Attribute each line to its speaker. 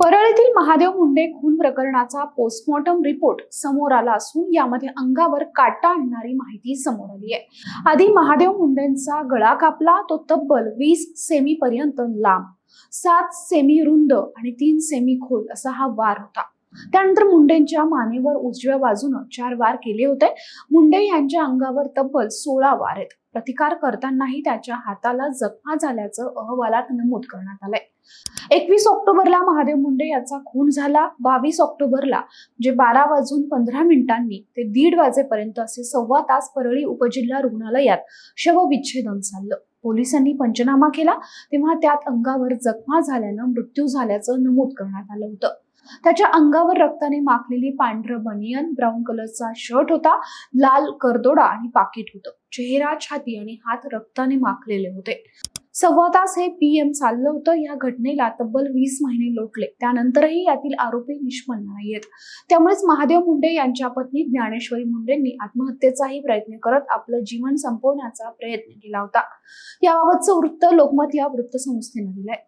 Speaker 1: परळीतील महादेव मुंडे खून प्रकरणाचा postmortem report समोर आला असून यामध्ये अंगावर काटा आणणारी माहिती समोर आली आहे। आधी महादेव मुंडेंचा गळा कापला, तो तब्बल 20 सेमी पर्यंत लांब, 7 सेमी रुंद आणि 3 सेमी खोल असा हा वार होता। त्यानंतर मुंडेंच्या मानेवर उजव्या बाजूने 4 वार केले होते। मुंडे यांच्या अंगावर तब्बल 16 वार आहेत। प्रतिकार करतानाही त्याच्या हाताला जखमा झाल्याचं अहवालात नमूद करण्यात आलंय। 21 ऑक्टोबरला महादेव मुंडे याचा खून झाला। 22 ऑक्टोबरला म्हणजे 12:15 ते 1:30 वाजेपर्यंत असे सव्वा तास परळी उपजिल्हा रुग्णालयात शवविच्छेदन चाललं। पोलिसांनी पंचनामा केला तेव्हा त्यात अंगावर जखमा झाल्यानं मृत्यू झाल्याचं नमूद करण्यात आलं होतं। त्याच्या अंगावर रक्ताने माखलेली पांढरं बनियन, ब्राऊन कलरचा शर्ट होता, लाल करदोडा आणि पाकिट होतं। चेहरा, छाती आणि हात रक्ताने माखलेले होते। सव्वा तास हे पीएम चाललं होतं। या घटनेला तब्बल 20 महिने लोटले, त्यानंतरही यातील आरोपी निष्पन्न नाहीयेत। त्यामुळेच महादेव मुंडे यांच्या पत्नी ज्ञानेश्वरी मुंडेंनी आत्महत्येचाही प्रयत्न करत आपलं जीवन संपवण्याचा प्रयत्न केला होता। याबाबतचं वृत्त लोकमत या वृत्तसंस्थेनं दिलंय।